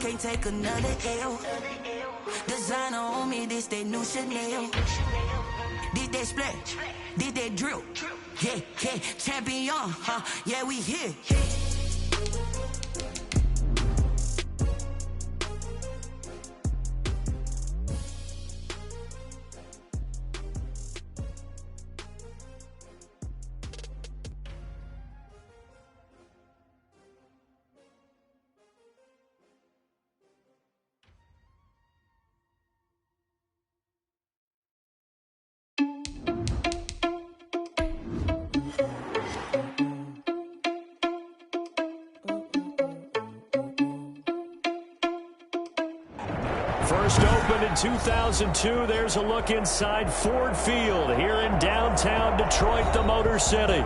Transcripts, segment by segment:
can't take another L. Designer on me, this that new Chanel. This that splash, this that drill. Yeah, yeah, champion, huh? Yeah, we here. First opened in 2002, there's a look inside Ford Field here in downtown Detroit, the Motor City.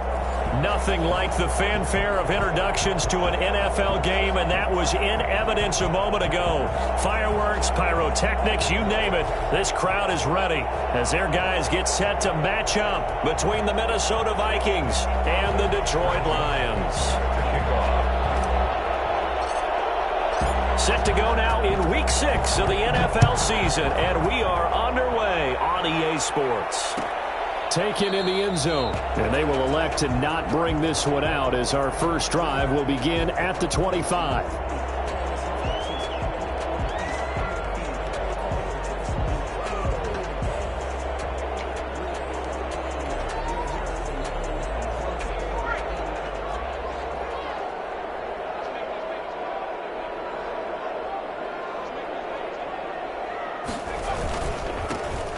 Nothing like the fanfare of introductions to an NFL game, and that was in evidence a moment ago. Fireworks, pyrotechnics, you name it, this crowd is ready as their guys get set to match up between the Minnesota Vikings and the Detroit Lions. Set to go now in Week 6 of the NFL season, and we are underway on EA Sports. Taken in the end zone, and they will elect to not bring this one out as our first drive will begin at the 25.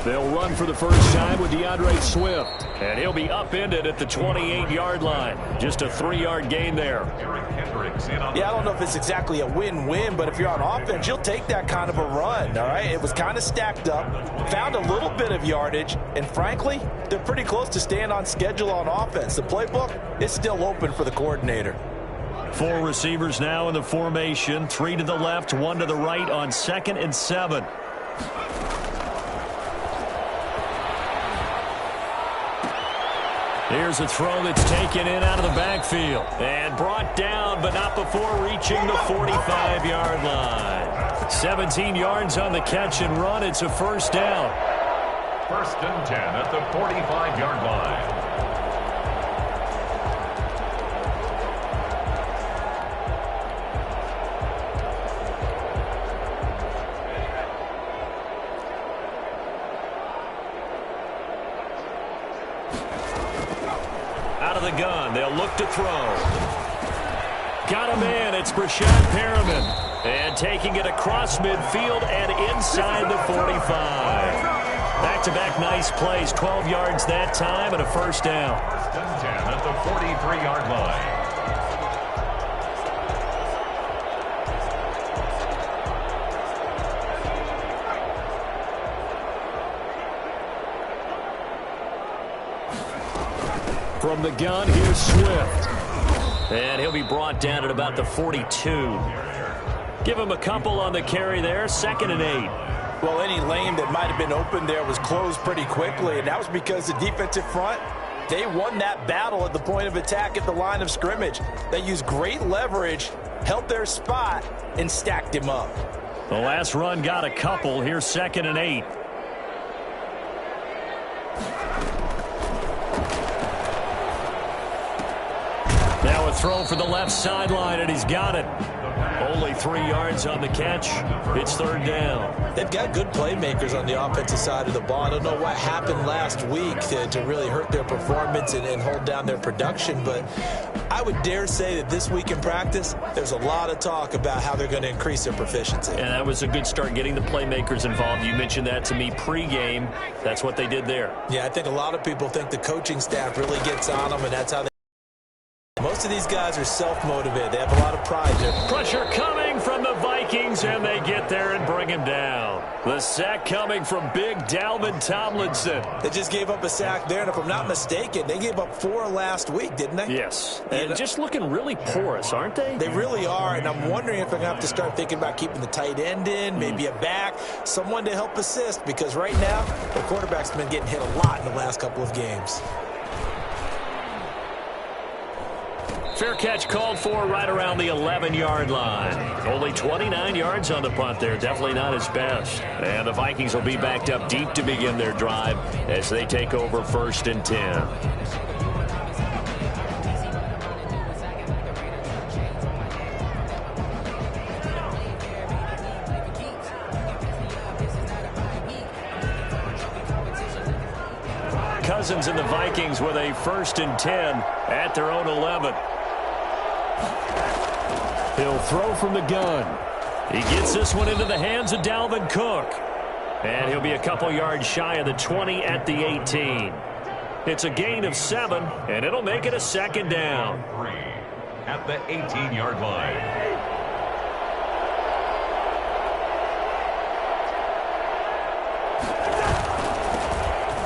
They'll run for the first time with DeAndre Swift. And he'll be upended at the 28-yard line. Just a 3-yard gain there. Yeah, I don't know if it's exactly a win-win, but if you're on offense, you'll take that kind of a run, all right? It was kind of stacked up, found a little bit of yardage, and frankly, they're pretty close to staying on schedule on offense. The playbook is still open for the coordinator. 4 receivers now in the formation. 3 to the left, 1 to the right on 2nd and 7. Here's a throw that's taken in out of the backfield and brought down, but not before reaching the 45-yard line. 17 yards on the catch and run. It's a first down. 1st and 10 at the 45-yard line. The gun. They'll look to throw. Got him in. It's Breshad Perriman. And taking it across midfield and inside the 45. Back-to-back nice plays. 12 yards that time and a first down. 1st and 10 at the 43-yard line. From the gun, here's Swift. And he'll be brought down at about the 42. Give him a couple on the carry there. 2nd and 8. Well, any lane that might have been open there was closed pretty quickly, and that was because the defensive front, they won that battle at the point of attack at the line of scrimmage. They used great leverage, held their spot, and stacked him up. The last run got a couple. Here's 2nd and 8. Now a throw for the left sideline, and he's got it. Only 3 yards on the catch. It's 3rd down. They've got good playmakers on the offensive side of the ball. I don't know what happened last week to really hurt their performance and hold down their production, but I would dare say that this week in practice, there's a lot of talk about how they're going to increase their proficiency. And that was a good start, getting the playmakers involved. You mentioned that to me pregame. That's what they did there. Yeah, I think a lot of people think the coaching staff really gets on them, and that's how they... Most of these guys are self-motivated. They have a lot of pride there. Pressure coming from the Vikings, and they get there and bring him down. The sack coming from big Dalvin Tomlinson. They just gave up a sack there, and if I'm not mistaken, they gave up 4 last week, didn't they? Yes. And just looking really porous, aren't they? They really are, and I'm wondering if they're going to have to start thinking about keeping the tight end in, maybe a back, someone to help assist, because right now, the quarterback's been getting hit a lot in the last couple of games. Fair catch called for right around the 11-yard line. Only 29 yards on the punt there. Definitely not his best. And the Vikings will be backed up deep to begin their drive as they take over 1st and 10. Cousins and the Vikings with a 1st and 10 at their own 11. He'll throw from the gun. He gets this one into the hands of Dalvin Cook. And he'll be a couple yards shy of the 20 at the 18. It's a gain of 7, and it'll make it a 2nd down. At the 18-yard line.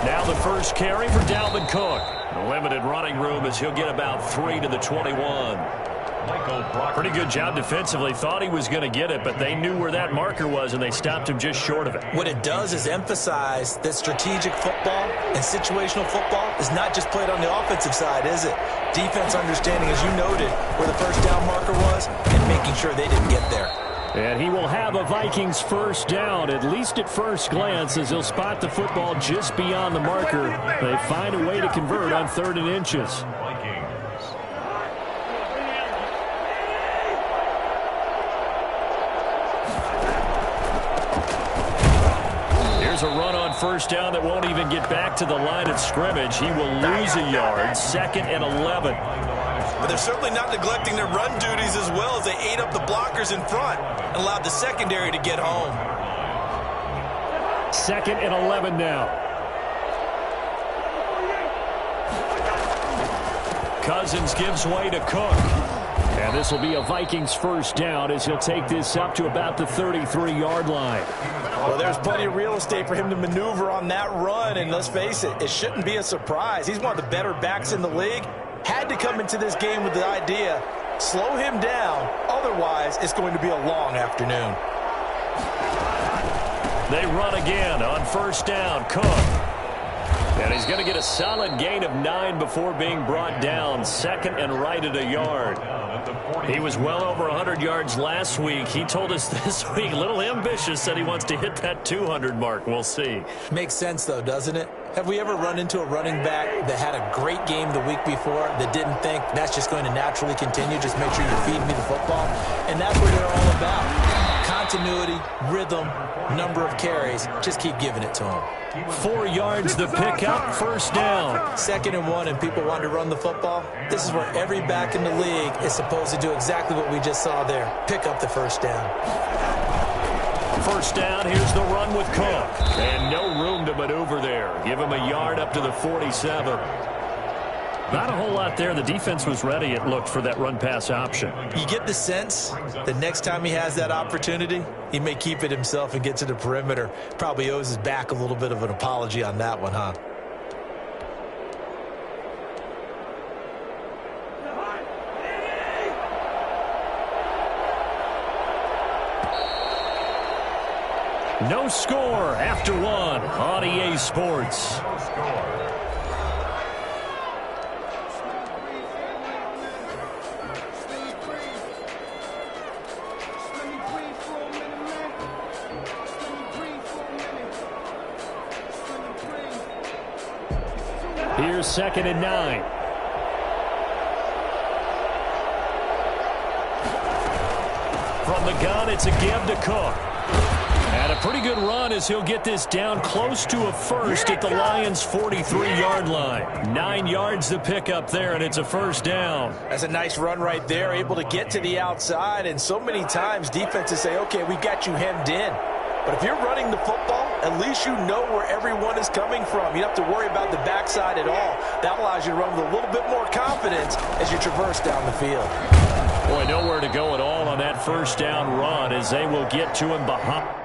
Now the first carry for Dalvin Cook. Limited running room as he'll get about 3 to the 21. Pretty good job defensively. Thought he was going to get it, but they knew where that marker was, and they stopped him just short of it. What it does is emphasize that strategic football and situational football is not just played on the offensive side, is it? Defense understanding, as you noted, where the first down marker was and making sure they didn't get there. And he will have a Vikings 1st down, at least at first glance, as he'll spot the football just beyond the marker. They find a way to convert on 3rd and inches. Here's a run on 1st down that won't even get back to the line of scrimmage. He will lose a yard, 2nd and 11. But they're certainly not neglecting their run duties as well as they ate up the blockers in front and allowed the secondary to get home. 2nd and 11 now. Cousins gives way to Cook. And this will be a Vikings 1st down as he'll take this up to about the 33-yard line. Well, there's plenty of real estate for him to maneuver on that run, and let's face it, it shouldn't be a surprise. He's one of the better backs in the league. Had to come into this game with the idea, slow him down, otherwise it's going to be a long afternoon. They run again on 1st down, Cook. And he's going to get a solid gain of 9 before being brought down, 2nd and right at a yard. He was well over 100 yards last week. He told us this week, a little ambitious, said he wants to hit that 200 mark. We'll see. Makes sense, though, doesn't it? Have we ever run into a running back that had a great game the week before that didn't think that's just going to naturally continue? Just make sure you're feeding me the football. And that's what they're all about. Continuity, rhythm, number of carries. Just keep giving it to them. 4 yards the pickup, 1st down. 2nd and 1, and people want to run the football. This is where every back in the league is supposed to do exactly what we just saw there. Pick up the 1st down. 1st down, here's the run with Cook. And no room to maneuver there. Give him a yard up to the 47. Not a whole lot there. The defense was ready, it looked, for that run-pass option. You get the sense that next time he has that opportunity, he may keep it himself and get to the perimeter. Probably owes his back a little bit of an apology on that one, huh? No score after 1 on EA Sports. Here's 2nd and 9. From the gun, it's a give to Cook. And a pretty good run as he'll get this down close to a 1st at the Lions' 43-yard line. 9 yards the pickup there, and it's a 1st down. That's a nice run right there, able to get to the outside. And so many times defenses say, okay, we got you hemmed in. But if you're running the football, at least you know where everyone is coming from. You don't have to worry about the backside at all. That allows you to run with a little bit more confidence as you traverse down the field. Boy, nowhere to go at all on that 1st down run as they will get to him behind.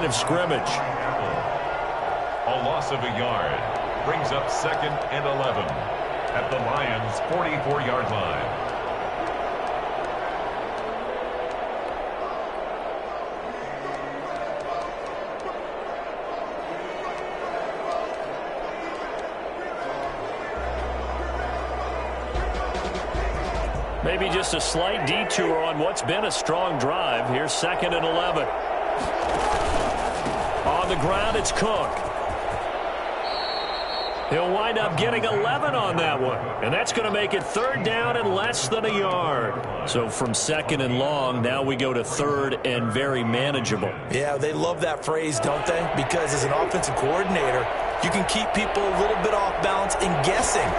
of scrimmage. A loss of a yard. Brings up 2nd and 11 at the Lions' 44-yard line. Maybe just a slight detour on what's been a strong drive. Here's 2nd and 11. On the ground, it's Cook. He'll wind up getting 11 on that one. And that's going to make it 3rd down and less than a yard. So from 2nd and long, now we go to 3rd and very manageable. Yeah, they love that phrase, don't they? Because as an offensive coordinator, you can keep people a little bit off balance and guessing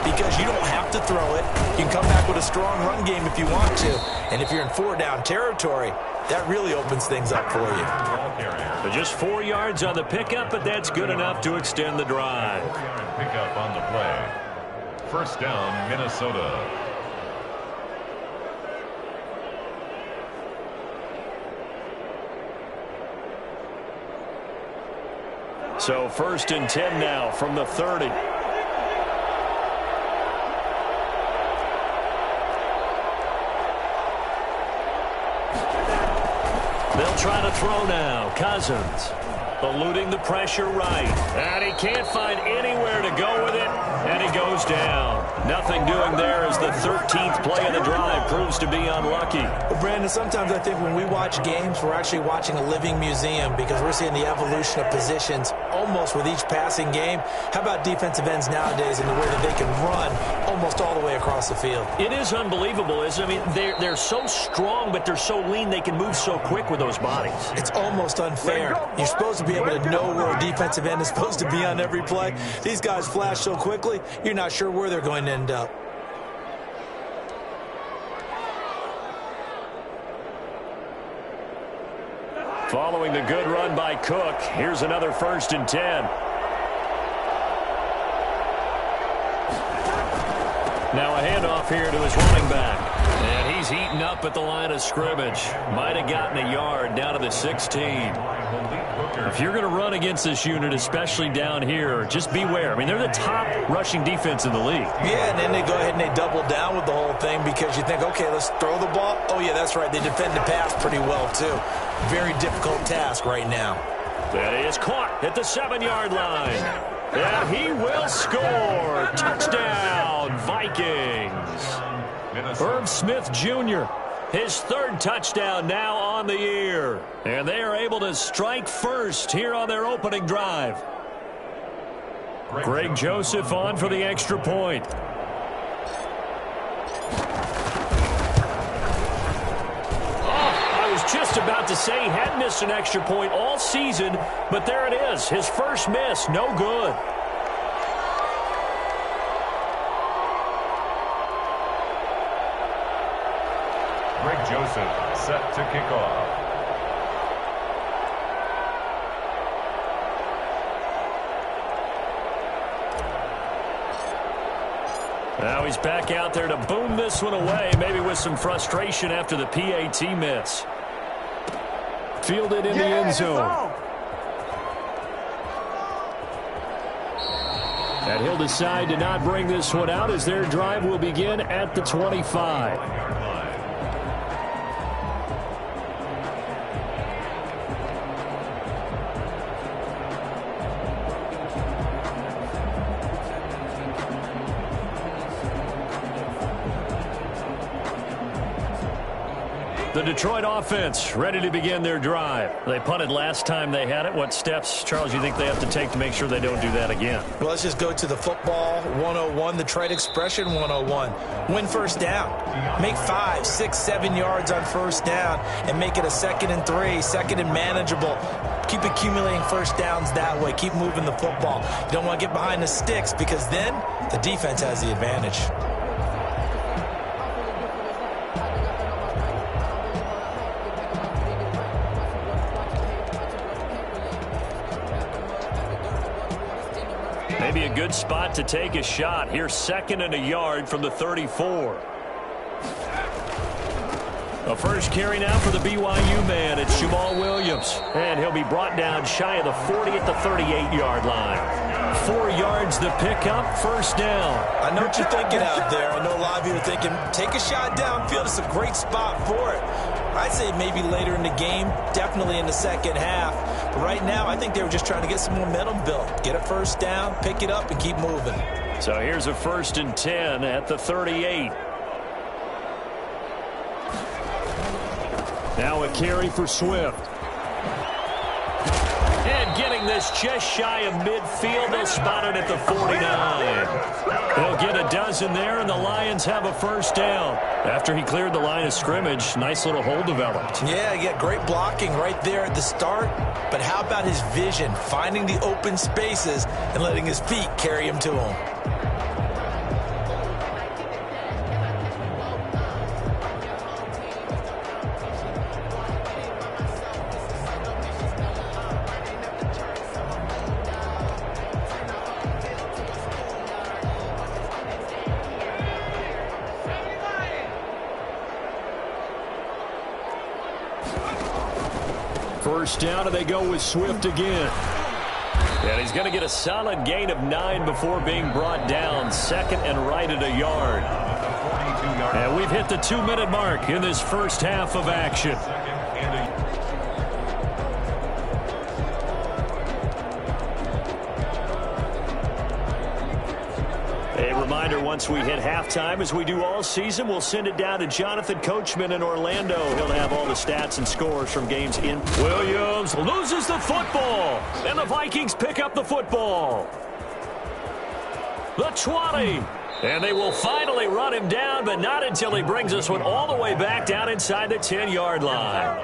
because you don't have to throw it. You can come back with a strong run game if you want to. And if you're in 4-down territory, that really opens things up for you. But just 4 yards on the pickup, but that's good enough to extend the drive. Pickup on the play. 1st down, Minnesota. So 1st and 10 now from the 30. They'll try to throw now. Cousins eluding the pressure right. And he can't find anywhere to go with it. And he goes down. Nothing doing there as the 13th play of the drive proves to be unlucky. Well, Brandon, sometimes I think when we watch games, we're actually watching a living museum because we're seeing the evolution of positions almost with each passing game. How about defensive ends nowadays and the way that they can run almost all the way across the field? It is unbelievable, isn't it? I mean, they're so strong, but they're so lean they can move so quick with those bodies. It's almost unfair. You're supposed to be able to know where a defensive end is supposed to be on every play. These guys flash so quickly, you're not sure where they're going to end up. Following the good run by Cook, here's another 1st and 10. Now a handoff here to his running back. And he's heating up at the line of scrimmage. Might have gotten a yard down to the 16. If you're going to run against this unit, especially down here, just beware. I mean, they're the top rushing defense in the league. Yeah, and then they go ahead and they double down with the whole thing because you think, okay, let's throw the ball. Oh, yeah, that's right. They defend the pass pretty well, too. Very difficult task right now. That is caught at the 7-yard line. And he will score. Touchdown, Vikings. Herb Smith Jr., his 3rd touchdown now on the year. And they are able to strike first here on their opening drive. Greg Joseph on for the extra point. Just about to say he hadn't missed an extra point all season, but there it is. His first miss, no good. Greg Joseph set to kick off. Now he's back out there to boom this one away, maybe with some frustration after the PAT miss. Fielded in the end zone. And he'll decide to not bring this one out as their drive will begin at the 25. The Detroit offense ready to begin their drive. They punted last time they had it. What steps, Charles, you think they have to take to make sure they don't do that again? Well, let's just go to the football 101, the trade expression 101. Win 1st down. Make 5, 6, 7 yards on 1st down and make it a 2nd and 3, 2nd and manageable. Keep accumulating 1st downs that way. Keep moving the football. You don't want to get behind the sticks because then the defense has the advantage. Maybe a good spot to take a shot. Here's 2nd and a yard from the 34. A first carry now for the BYU man. It's Jamal Williams. And he'll be brought down shy of the 40 at the 38-yard line. 4 yards the pickup, first down. I know what you're thinking out there. I know a lot of you are thinking, take a shot downfield. It's a great spot for it. I'd say maybe later in the game, definitely in the second half. But right now, I think they were just trying to get some momentum built. Get a first down, pick it up, and keep moving. So here's a 1st and 10 at the 38. Now a carry for Swift. And getting this just shy of midfield. They'll spot it at the 49. They'll get a dozen there, and the Lions have a first down. After he cleared the line of scrimmage, nice little hole developed. Yeah, great blocking right there at the start. But how about his vision, finding the open spaces and letting his feet carry him to him? First down, and they go with Swift again. And he's going to get a solid gain of 9 before being brought down. 2nd and right at a yard. And we've hit the 2-minute mark in this first half of action. A reminder, once we hit halftime, as we do all season, we'll send it down to Jonathan Coachman in Orlando. He'll have all the stats and scores from games in. Williams loses the football, and the Vikings pick up the football. The 20. And they will finally run him down, but not until he brings this one all the way back down inside the 10-yard line.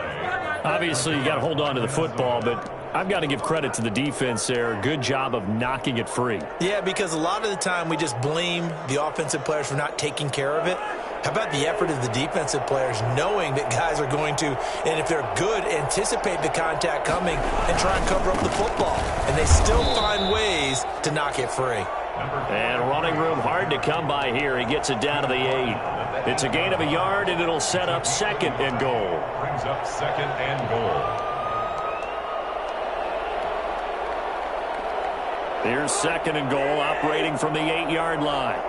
Obviously, you got to hold on to the football, but I've got to give credit to the defense there. Good job of knocking it free. Yeah, because a lot of the time we just blame the offensive players for not taking care of it. How about the effort of the defensive players knowing that guys are going to, and if they're good, anticipate the contact coming and try and cover up the football. And they still find ways to knock it free. And running room hard to come by here. He gets it down to the 8. It's a gain of a yard, and it'll set up 2nd and goal. Brings up 2nd and goal. Here's 2nd and goal, operating from the 8-yard line.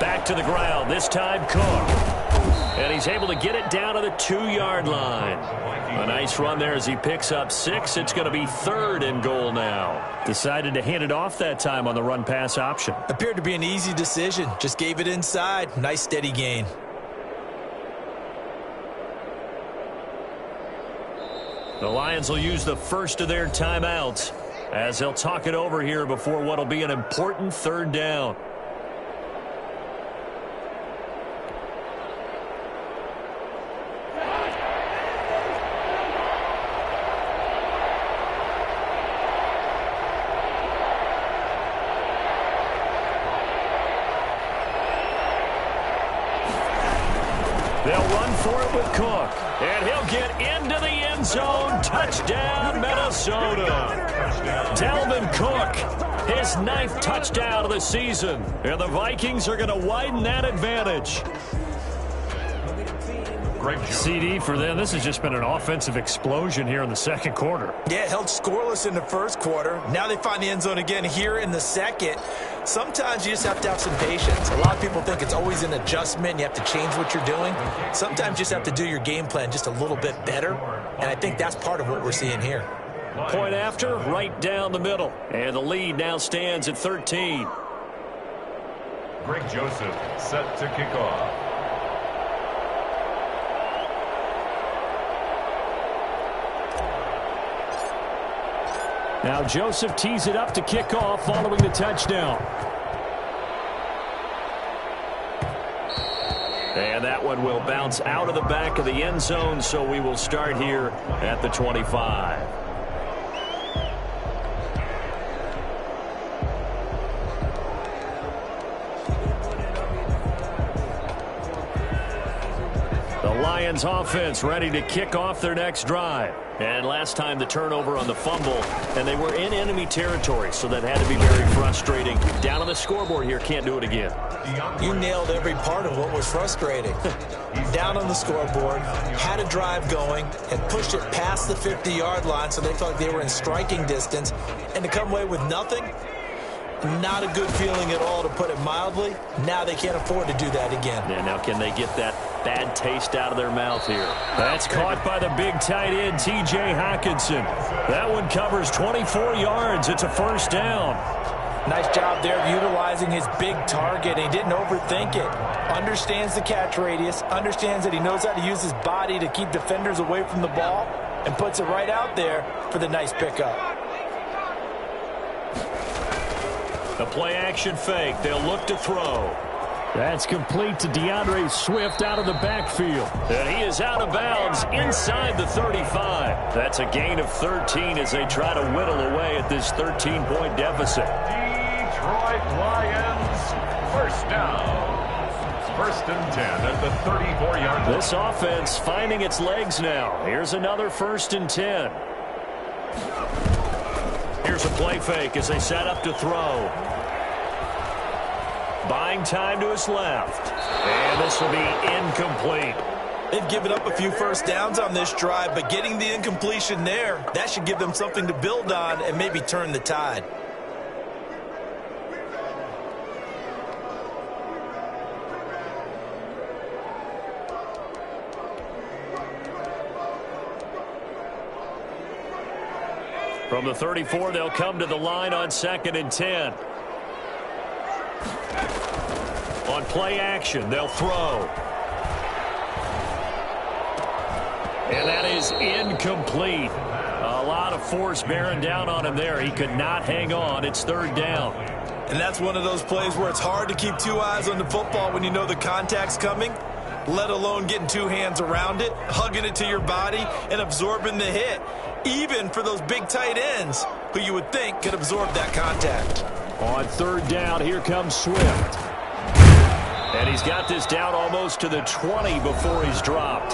Back to the ground, this time Cook. And he's able to get it down to the 2-yard line. A nice run there as he picks up 6. It's going to be 3rd and goal now. Decided to hand it off that time on the run-pass option. Appeared to be an easy decision. Just gave it inside. Nice steady gain. The Lions will use the first of their timeouts as they'll talk it over here before what will be an important 3rd down. They'll run for it with Cook. And he'll get into the end zone. Touchdown, Minnesota. Dalvin Cook, his 9th touchdown of the season. And the Vikings are going to widen that advantage. CD for them. This has just been an offensive explosion here in the 2nd quarter. Yeah, held scoreless in the 1st quarter. Now they find the end zone again here in the 2nd. Sometimes you just have to have some patience. A lot of people think it's always an adjustment. You have to change what you're doing. Sometimes you just have to do your game plan just a little bit better. And I think that's part of what we're seeing here. Point after, right down the middle. And the lead now stands at 13. Greg Joseph set to kick off. Now Joseph tees it up to kick off following the touchdown. And that one will bounce out of the back of the end zone, so we will start here at the 25. The Lions offense ready to kick off their next drive. And last time the turnover on the fumble, and they were in enemy territory, so that had to be very frustrating. Down on the scoreboard here, can't do it again. You nailed every part of what was frustrating. Down on the scoreboard, had a drive going, had pushed it past the 50-yard line so they felt like they were in striking distance, and to come away with nothing, not a good feeling at all, to put it mildly. Now they can't afford to do that again. Yeah, now can they get that bad taste out of their mouth here? That's caught by the big tight end, T.J. Hockenson. That one covers 24 yards. It's a first down. Nice job there of utilizing his big target. He didn't overthink it. Understands the catch radius, understands that he knows how to use his body to keep defenders away from the ball, and puts it right out there for the nice pickup. The play-action fake. They'll look to throw. That's complete to DeAndre Swift out of the backfield. And he is out of bounds inside the 35. That's a gain of 13 as they try to whittle away at this 13-point deficit. Detroit Lions, first down. First and 10 at the 34-yard line. This offense finding its legs now. Here's another first and 10. Here's a play fake as they set up to throw. Buying time to his left. And this will be incomplete. They've given up a few first downs on this drive, but getting the incompletion there, that should give them something to build on and maybe turn the tide. From the 34, they'll come to the line on 2nd and 10. On play action, they'll throw. And that is incomplete. A lot of force bearing down on him there. He could not hang on. It's 3rd down. And that's one of those plays where it's hard to keep two eyes on the football when you know the contact's coming, let alone getting two hands around it, hugging it to your body, and absorbing the hit. Even for those big tight ends who you would think could absorb that contact. On 3rd down, here comes Swift. And he's got this down almost to the 20 before he's dropped.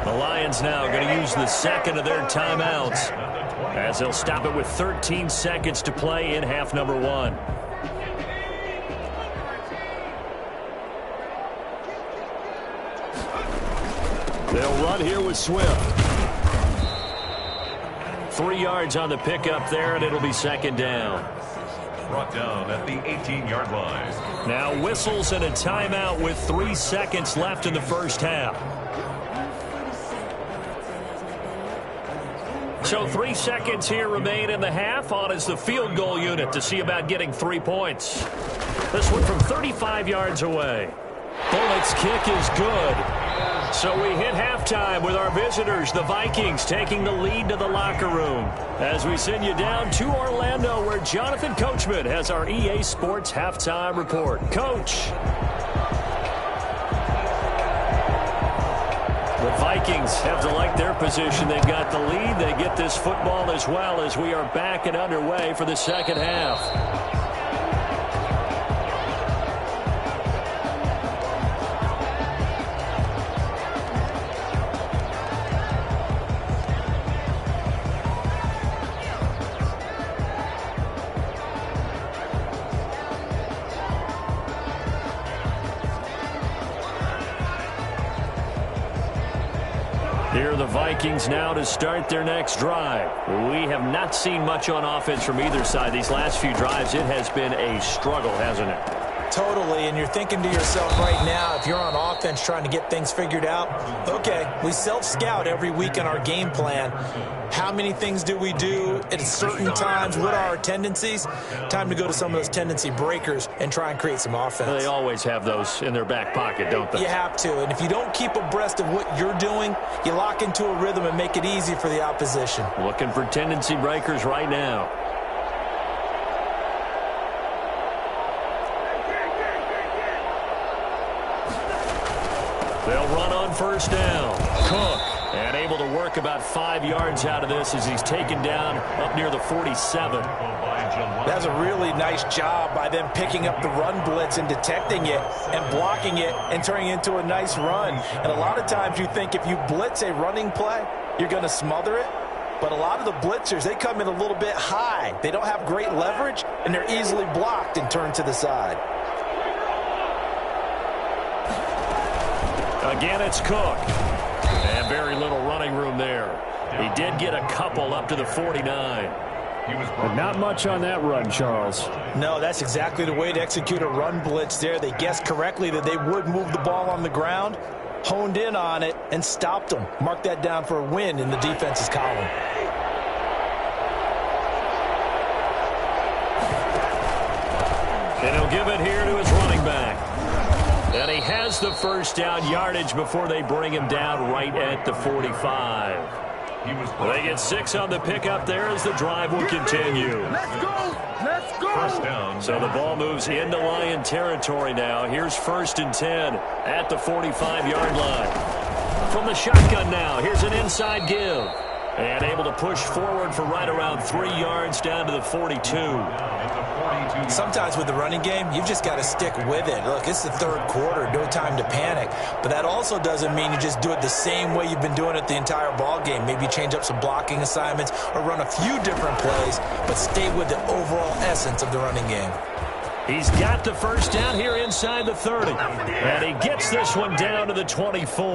The Lions now going to use the second of their timeouts as they'll stop it with 13 seconds to play in half number 1. They'll run here with Swift. 3 yards on the pickup there, and it'll be 2nd down. Brought down at the 18-yard line. Now whistles and a timeout with 3 seconds left in the first half. So 3 seconds here remain in the half. On is the field goal unit to see about getting 3 points. This one from 35 yards away. Bullock's kick is good. So we hit halftime with our visitors, the Vikings, taking the lead to the locker room. As we send you down to Orlando, where Jonathan Coachman has our EA Sports halftime report. Coach. The Vikings have to like their position. They've got the lead. They get this football as well as we are back and underway for the second half. Here are the Vikings now to start their next drive. We have not seen much on offense from either side. These last few drives, it has been a struggle, hasn't it? Totally, and you're thinking to yourself right now, if you're on offense trying to get things figured out, okay, we self-scout every week in our game plan. How many things do we do at certain times? What are our tendencies? Time to go to some of those tendency breakers and try and create some offense. They always have those in their back pocket, don't they? You have to, and if you don't keep abreast of what you're doing, you lock into a rhythm and make it easy for the opposition. Looking for tendency breakers right now. They'll run on first down. Cook, and able to work about 5 yards out of this as he's taken down up near the 47. That's a really nice job by them picking up the run blitz and detecting it and blocking it and turning it into a nice run. And a lot of times you think if you blitz a running play, you're going to smother it. But a lot of the blitzers, they come in a little bit high. They don't have great leverage, and they're easily blocked and turned to the side. Again, it's Cook. And very little running room there. He did get a couple up to the 49. But not much on that run, Charles. No, that's exactly the way to execute a run blitz there. They guessed correctly that they would move the ball on the ground, honed in on it, and stopped them. Mark that down for a win in the defense's column. And he'll give it here to his running back. And he has the first down yardage before they bring him down right at the 45. They get 6 on the pickup there as the drive will continue. Let's go! Let's go! First down. So the ball moves into Lion territory now. Here's 1st and 10 at the 45-yard line. From the shotgun now, here's an inside give. And able to push forward for right around 3 yards down to the 42. Sometimes with the running game, you've just got to stick with it. Look, it's the 3rd quarter, no time to panic. But that also doesn't mean you just do it the same way you've been doing it the entire ball game. Maybe change up some blocking assignments or run a few different plays, but stay with the overall essence of the running game. He's got the first down here inside the 30. And he gets this one down to the 24.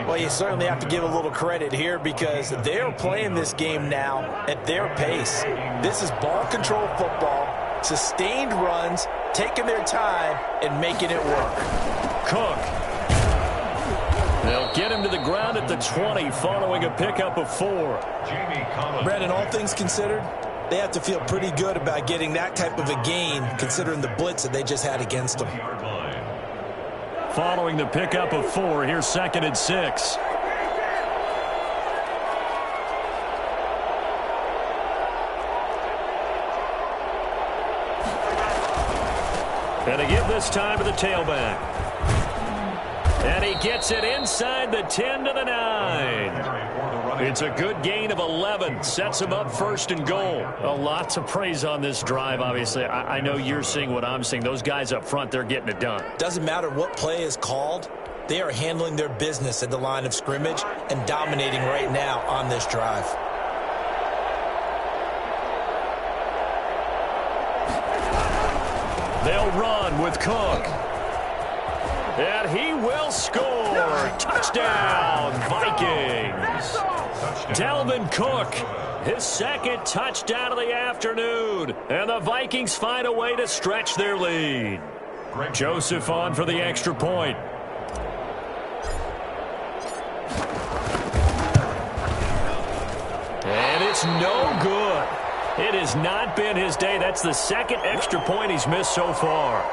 Well, you certainly have to give a little credit here because they're playing this game now at their pace. This is ball control football, sustained runs, taking their time, and making it work. Cook. They'll get him to the ground at the 20 following a pickup of 4. Brandon, all things considered, they have to feel pretty good about getting that type of a gain considering the blitz that they just had against them. Following the pickup of 4, here's 2nd and 6. And to give this time to the tailback. And he gets it inside the 10 to the 9. It's a good gain of 11. Sets him up 1st and goal. A lot to praise on this drive, obviously. I know you're seeing what I'm seeing. Those guys up front, they're getting it done. Doesn't matter what play is called. They are handling their business at the line of scrimmage and dominating right now on this drive. They'll run with Cook. And he will score. Touchdown, Vikings. Dalvin Cook, his 2nd touchdown of the afternoon. And the Vikings find a way to stretch their lead. Joseph on for the extra point. And it's no good. It has not been his day. That's the 2nd extra point he's missed so far.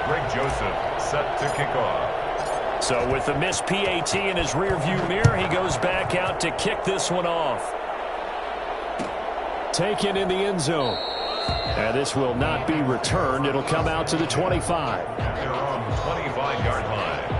Greg Joseph set to kick off. So with the missed PAT in his rearview mirror, he goes back out to kick this one off. Taken in the end zone. And this will not be returned. It'll come out to the 25. They're on the 25-yard line.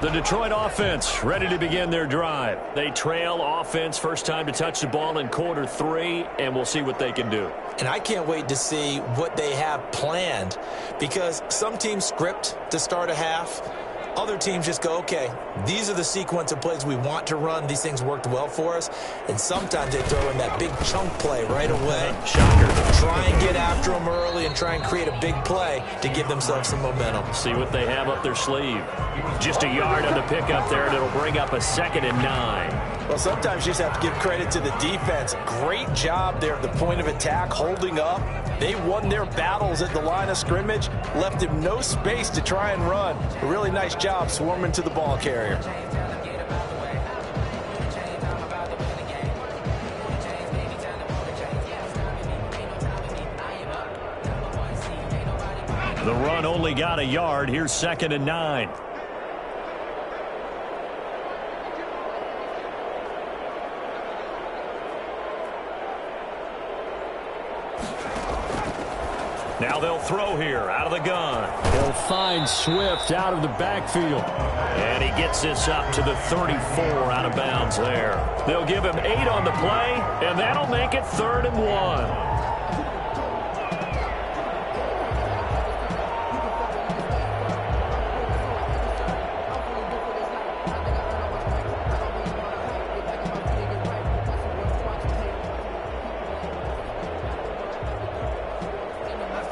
The Detroit offense ready to begin their drive. They trail offense, first time to touch the ball in quarter 3, and we'll see what they can do. And I can't wait to see what they have planned because some teams script to start a half. Other teams just go, okay, these are the sequence of plays we want to run. These things worked well for us. And sometimes they throw in that big chunk play right away. Shocker. Try and get after them early and try and create a big play to give themselves some momentum. See what they have up their sleeve. Just a yard on the pickup there, and it'll bring up a 2nd and 9. Well, sometimes you just have to give credit to the defense. Great job there at the point of attack, holding up. They won their battles at the line of scrimmage, left him no space to try and run. A really nice job swarming to the ball carrier. The run only got a yard. Here's 2nd and 9. Now they'll throw here out of the gun. They'll find Swift out of the backfield. And he gets this up to the 34 out of bounds there. They'll give him 8 on the play, and that'll make it 3rd and 1.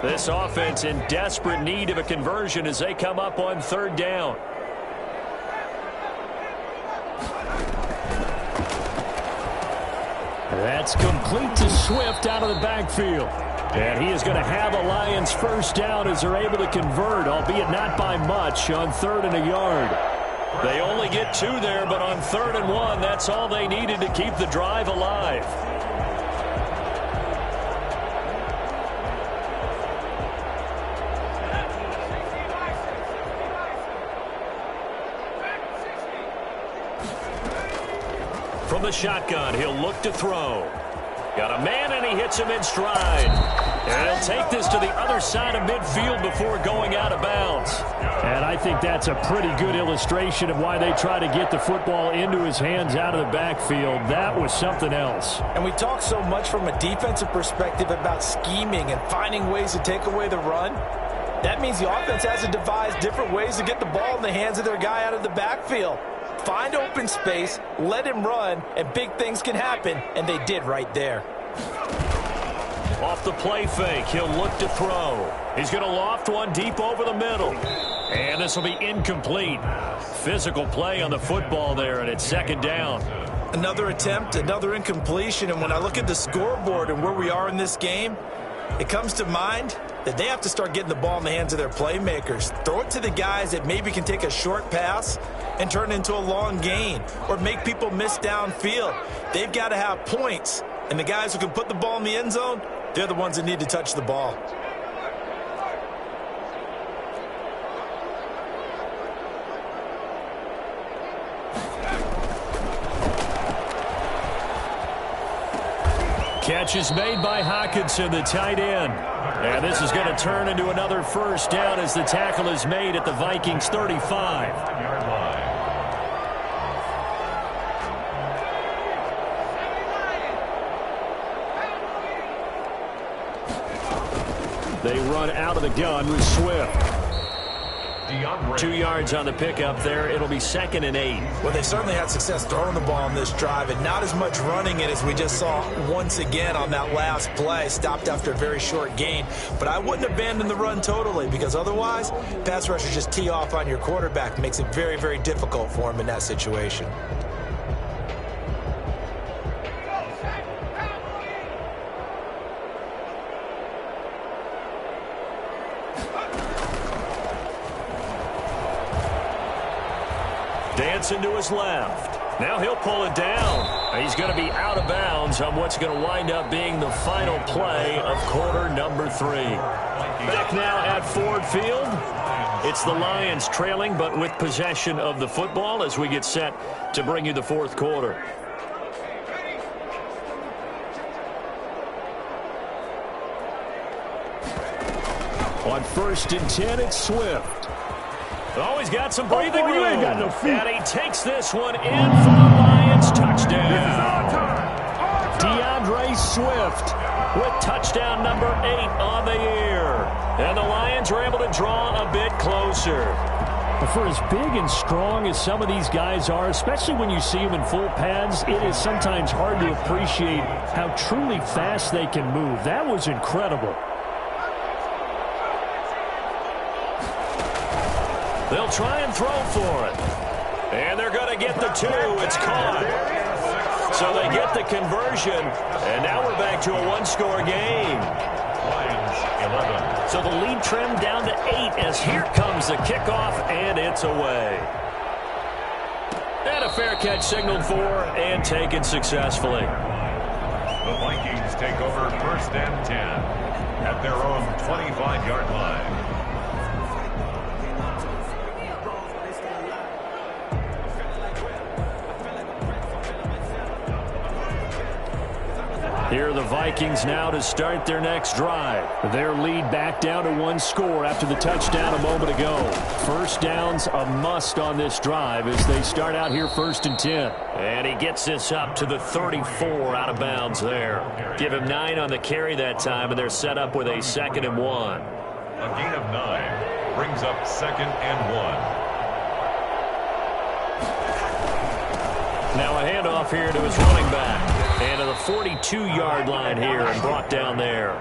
This offense in desperate need of a conversion as they come up on third down. That's complete to Swift out of the backfield. And he is going to have a Lions first down as they're able to convert, albeit not by much, on 3rd and a yard. They only get 2 there, but on 3rd and 1, that's all they needed to keep the drive alive. From the shotgun, he'll look to throw. Got a man, and he hits him in stride. And he'll take this to the other side of midfield before going out of bounds. And I think that's a pretty good illustration of why they try to get the football into his hands out of the backfield. That was something else. And we talk so much from a defensive perspective about scheming and finding ways to take away the run. That means the offense has to devise different ways to get the ball in the hands of their guy out of the backfield. Find open space, let him run, and big things can happen, and they did right there. Off the play fake, he'll look to throw. He's going to loft one deep over the middle. And this will be incomplete. Physical play on the football there, and it's 2nd down. Another attempt, another incompletion, and when I look at the scoreboard and where we are in this game, it comes to mind that they have to start getting the ball in the hands of their playmakers. Throw it to the guys that maybe can take a short pass and turn it into a long gain or make people miss downfield. They've got to have points, and the guys who can put the ball in the end zone, they're the ones that need to touch the ball. Catch is made by Hockenson, the tight end. And this is going to turn into another first down as the tackle is made at the Vikings 35. They run out of the gun with Swift. 2 yards on the pickup there. It'll be 2nd and 8. Well, they certainly had success throwing the ball on this drive, and not as much running it as we just saw once again on that last play. Stopped after a very short gain. But I wouldn't abandon the run totally, because otherwise, pass rushers just tee off on your quarterback. Makes it very, very difficult for him in that situation. Dancing to his left. Now he'll pull it down. He's going to be out of bounds on what's going to wind up being the final play of quarter number 3. Back now at Ford Field. It's the Lions trailing, but with possession of the football as we get set to bring you the 4th quarter. On 1st and 10, it's Swift. Oh, he's got some breathing room. Ain't got no feet. And he takes this one in for the Lions. Touchdown. DeAndre Swift with touchdown number 8 on the year. And the Lions are able to draw a bit closer. For as big and strong as some of these guys are, especially when you see them in full pads, it is sometimes hard to appreciate how truly fast they can move. That was incredible. They'll try and throw for it. And they're going to get the 2. It's caught. So they get the conversion. And now we're back to a 1-score game. So the lead trimmed down to 8 as here comes the kickoff, and it's away. And a fair catch signaled for and taken successfully. The Vikings take over 1st and 10 at their own 25-yard line. Here are the Vikings now to start their next drive. Their lead back down to 1 score after the touchdown a moment ago. First down's a must on this drive as they start out here 1st and 10. And he gets this up to the 34 out of bounds there. Give him 9 on the carry that time, and they're set up with a 2nd and 1. A gain of 9 brings up 2nd and 1. Now a handoff here to his running back. And to the 42-yard line here and brought down there.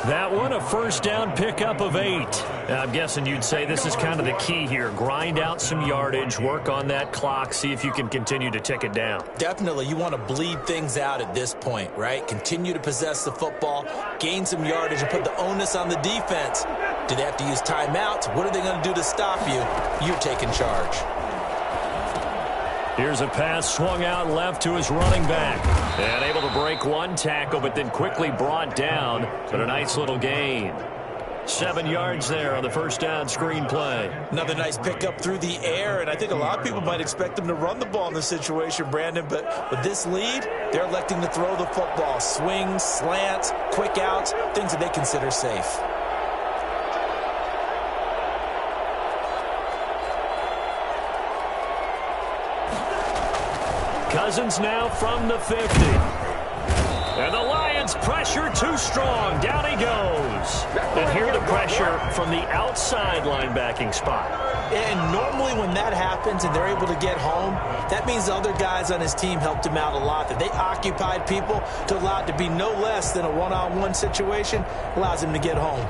That one, a first down pickup of 8. I'm guessing you'd say this is kind of the key here. Grind out some yardage, work on that clock, see if you can continue to tick it down. Definitely, you want to bleed things out at this point, right? Continue to possess the football, gain some yardage, and put the onus on the defense. Do they have to use timeouts? What are they going to do to stop you? You're taking charge. Here's a pass swung out left to his running back. And able to break one tackle, but then quickly brought down. But a nice little gain. 7 yards there on the first down screen play. Another nice pickup through the air, and I think a lot of people might expect them to run the ball in this situation, Brandon, but with this lead, they're electing to throw the football. Swings, slants, quick outs, things that they consider safe. Cousins now from the 50. And the Lions pressure too strong. Down he goes. And here the pressure from the outside linebacking spot. And normally when that happens and they're able to get home, that means the other guys on his team helped him out a lot. That they occupied people to allow it to be no less than a one-on-one situation allows him to get home.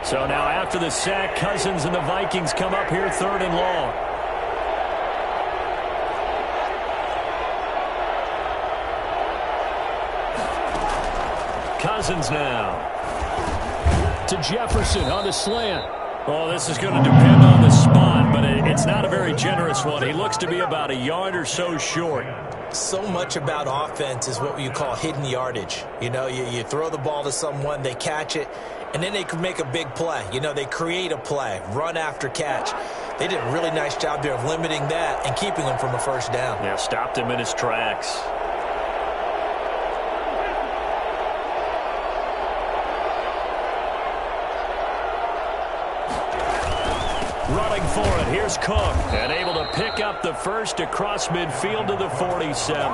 So now after the sack, Cousins and the Vikings come up here 3rd and long. Cousins now to Jefferson on the slant. Oh, this is going to depend on the spot, but it's not a very generous one. He looks to be about a yard or so short. So much about offense is what you call hidden yardage. You know, you throw the ball to someone, they catch it, and then they can make a big play. You know, they create a play, run after catch. They did a really nice job there of limiting that and keeping him from a first down. Yeah, stopped him in his tracks. Running for it, here's Cook, and able to pick up the first across midfield to the 47.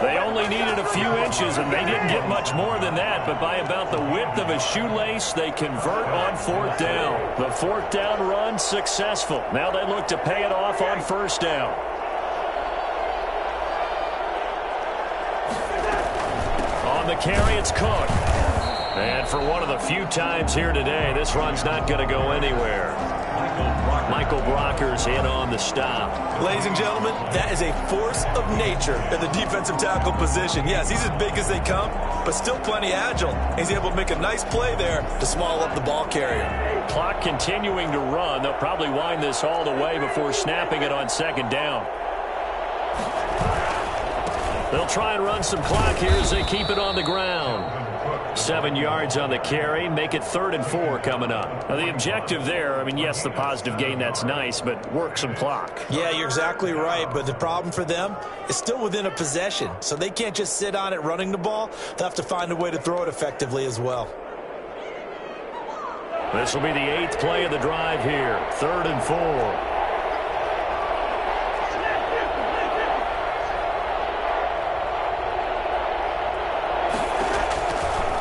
They only needed a few inches, and they didn't get much more than that, but by about the width of a shoelace, they convert on 4th down. The 4th down run successful. Now they look to pay it off on 1st down. On the carry, it's Cook. And for one of the few times here today, this run's not going to go anywhere. Michael Brockers in on the stop. Ladies and gentlemen, that is a force of nature at the defensive tackle position. Yes, he's as big as they come, but still plenty agile. He's able to make a nice play there to small up the ball carrier. Clock continuing to run. They'll probably wind this all the way before snapping it on 2nd down. They'll try and run some clock here as they keep it on the ground. 7 yards on the carry, make it 3rd and 4 coming up. Now the objective there, I mean, yes, the positive gain, that's nice, but work some clock. Yeah, you're exactly right, but the problem for them is still within a possession, so they can't just sit on it running the ball. They'll have to find a way to throw it effectively as well. This will be the 8th play of the drive here, 3rd and 4.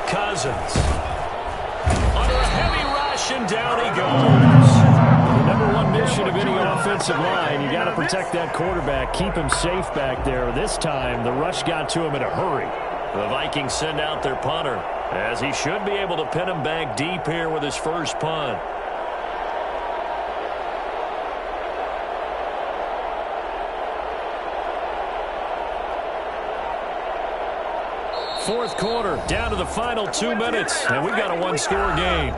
Cousins under a heavy rush, and down he goes. The number one mission of any offensive line, you got to protect that quarterback, keep him safe back there. This time, the rush got to him in a hurry. The Vikings send out their punter, as he should be able to pin him back deep here with his first punt. Fourth quarter, down to the final 2 minutes, and we've got a one-score game.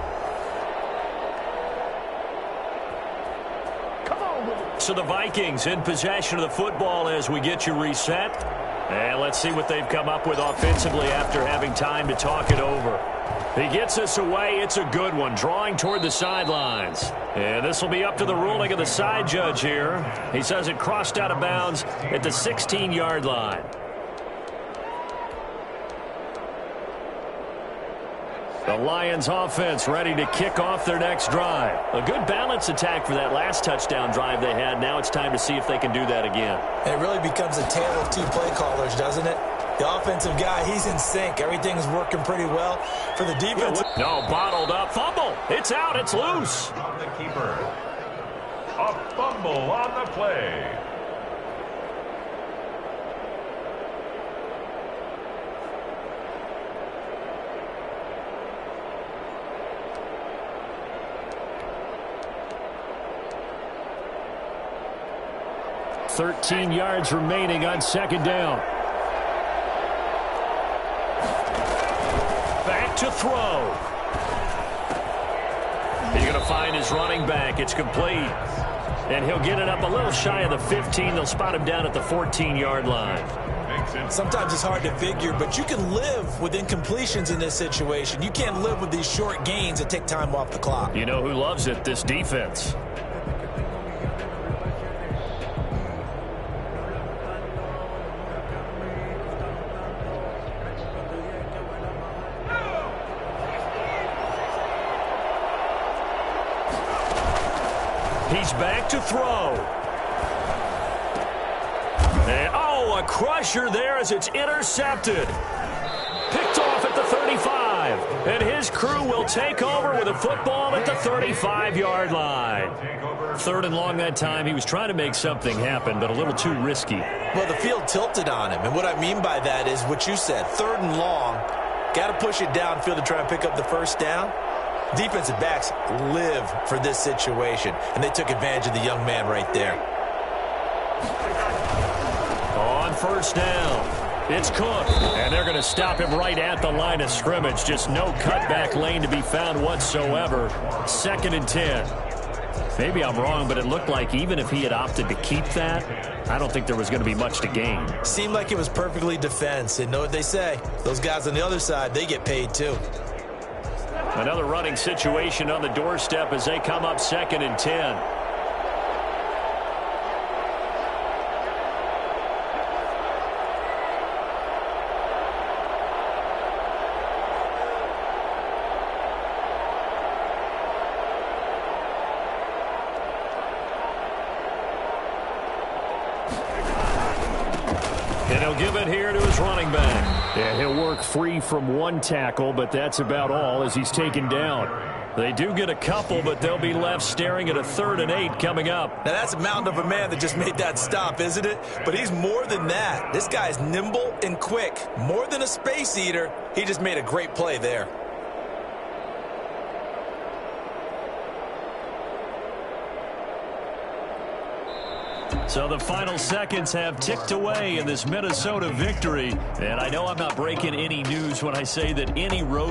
So the Vikings in possession of the football as we get you reset. And let's see what they've come up with offensively after having time to talk it over. He gets us away. It's a good one, drawing toward the sidelines. And this will be up to the ruling of the side judge here. He says it crossed out of bounds at the 16-yard line. The Lions offense ready to kick off their next drive. A good balance attack for that last touchdown drive they had. Now it's time to see if they can do that again. And it really becomes a tale of two play callers, doesn't it? The offensive guy, he's in sync. Everything's working pretty well. For the defense. No, bottled up. Fumble. It's out. It's loose. On the keeper. A fumble on the play. 13 yards remaining on second down. Back to throw. He's going to find his running back. It's complete. And he'll get it up a little shy of the 15. They'll spot him down at the 14-yard line. Sometimes it's hard to figure, but you can live with incompletions in this situation. You can't live with these short gains that take time off the clock. You know who loves it? This defense. He's back to throw. And, a crusher there as it's intercepted. Picked off at the 35. And his crew will take over with a football at the 35-yard line. Third and long that time. He was trying to make something happen, but a little too risky. Well, the field tilted on him. And what I mean by that is what you said. Third and long. Got to push it downfield to try and pick up the first down. Defensive backs live for this situation, and they took advantage of the young man right there. On first down, it's Cook, and they're going to stop him right at the line of scrimmage. Just no cutback lane to be found whatsoever. 2nd and 10. Maybe I'm wrong, but it looked like even if he had opted to keep that, I don't think there was going to be much to gain. Seemed like it was perfectly defense, and know what they say. Those guys on the other side, they get paid too. Another running situation on the doorstep as they come up 2nd and 10. And he'll give it here to his running back. And he'll work free from one tackle, but that's about all as he's taken down. They do get a couple, but they'll be left staring at a 3rd and 8 coming up. Now, that's a mountain of a man that just made that stop, isn't it? But he's more than that. This guy's nimble and quick. More than a space eater, he just made a great play there. So the final seconds have ticked away in this Minnesota victory. And I know I'm not breaking any news when I say that any road